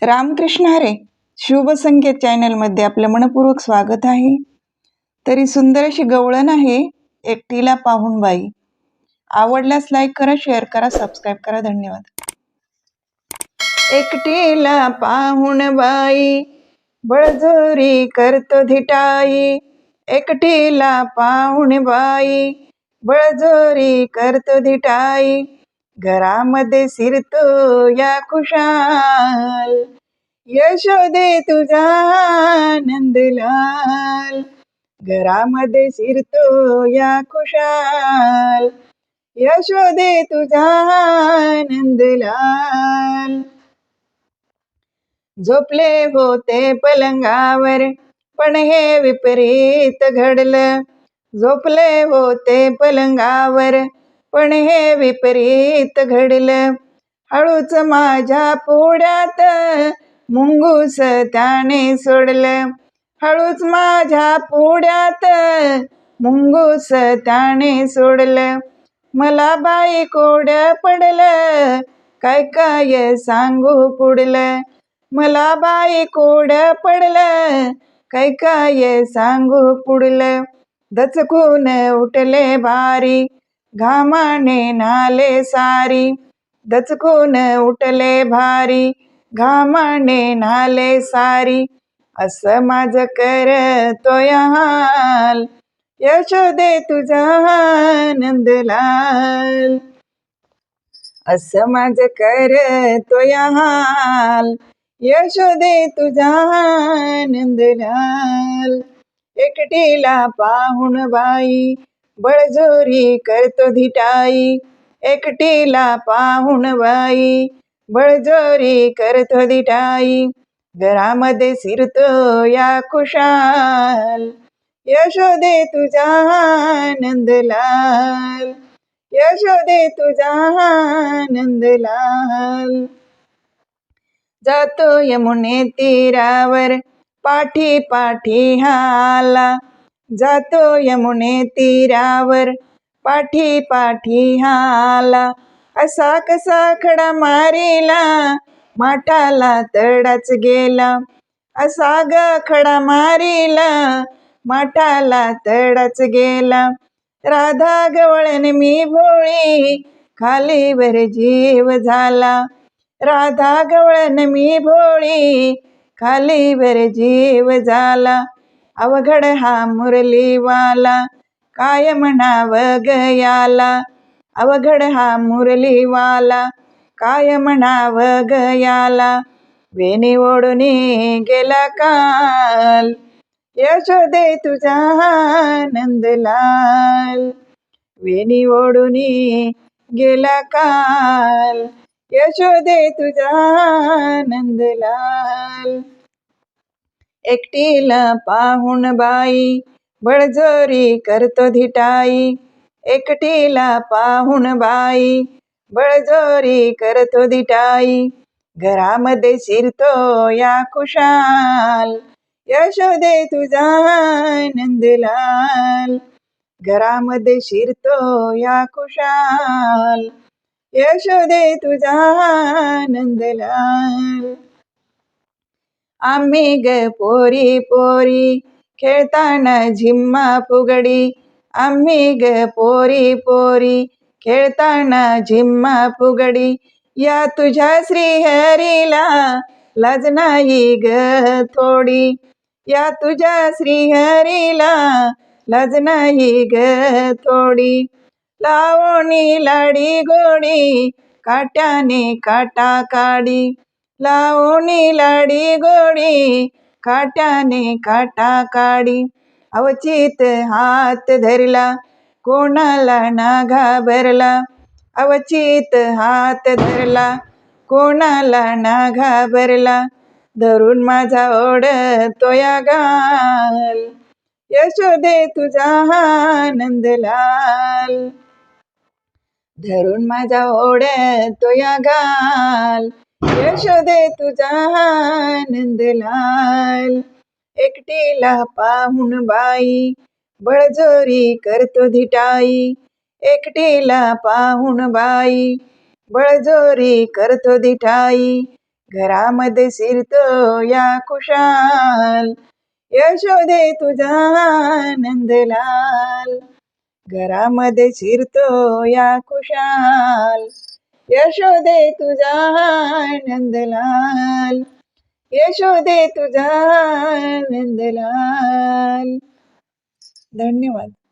रामकृष्ण हरे. शुभ संकेत चॅनलमध्ये आपलं मनपूर्वक स्वागत आहे. तरी सुंदर अशी गवळण आहे, एकटीला पाहून बाई. आवडल्यास लाईक करा, शेअर करा, सबस्क्राईब करा. धन्यवाद. एकटीला पाहून बाई, बळजोरी करतो धिटाई. एकटीला पाहून बाई, बळजोरी करतो धिटाई. घरामध्ये शिरतो या खुशाल, यशोदे तुझा नंदलाल. घरामध्ये शिरतो या खुशाल, यशोदे तुझा नंदलाल. झोपले होते पलंगावर, पण हे विपरीत घडलं. झोपले होते पलंगावर, पण हे विपरीत घडलं. हळूच माझ्या पोळ्यात मुंगूस त्याने सोडलं. हळूच माझ्या पोळ्यात मुंगूस त्याने सोडलं. मला बाई कोड्या पडलं, काय काय सांगू पुढलं. मला बाई कोड्या पडलं, काय काय सांगू पुढलं. दचकून उठले भारी, घामाने नाले सारी. दचकून उठले भारी, घामाने नाले सारी. असं माझं करतोय हाल, यशोदे तुझा नंदलाल. असं माझं करतोय हाल, यशोदे तुझा नंदलाल. एकटीला पाहून बाई, बळजोरी करतो धिटाई. एकटीला पाहून बाई, बळजोरी करतो धिटाई. घरामध्ये शिरतो या खुशाल, यशोदे तुझा नंदलाल. यशोदे तुझा नंदलाल. जातो यमुने तीरावर, पाठी पाठी हाला. जातो यमुने तीरावर, पाठी पाठी हाला. असा कसा खडा मारीला, माठाला तडाच गेला. असा ग खडा मारीला, माठाला तडाच गेला. राधा गवळण मी भोळी, खालीवर जीव झाला. राधा गवळण मी भोळी, खालीवर जीव झाला. अवघड हा मुरलीवाला, काय म्हणाव गयाला. अवघड हा मुरलीवाला, काय म्हणाव गयाला. वेणी ओढून गेला काल, यशोदे तुझा नंदलाल. वेणी ओढून गेला काल, यशोदे तुझा नंदलाल. एकटीला पाहून बाई, बळजोरी करतो धिटाई. एकटीला पाहून बाई, बळजोरी करतो धिटाई. घरामध्ये शिरतो या खुशाल, यशोदे तुझा नंदलाल. घरामध्ये शिरतो या खुशाल, यशोदे तुझा नंदलाल. आम्ही ग पोरी पोरी, खेळताना झिम्मा फुगडी. आम्ही ग पोरी पोरी, खेळताना झिम्मा फुगडी. या तुझ्या श्रीहरीला लाज नाही ग थोडी. या तुझ्या श्रीहरीला लाज नाही ग थोडी. लावणी लाडी गोडी, काट्याने काटा काडी. लावणी लाडी गोडी, काट्याने काटा काडी. अवचित हात धरला, कोणाला ना घाबरला. अवचित हात धरला, कोणाला ना घाबरला. धरून माझा ओढतोया गाल, यशोदे तुझा नंदलाल. धरून माझा ओढतोया गाल, यशोदे तुझा नंदलाल. एकटीला पाहून बाई, बळजोरी करतो धिटाई. एकटीला पाहून बाई, बळजोरी करतो धिटाई. घरामध्ये शिरतो या खुशाल, यशोदे तुझा नंदलाल. घरामध्ये शिरतो या खुशाल, यशोदे तुझा नंदलाल. यशोदे तुझा नंदलाल. धन्यवाद.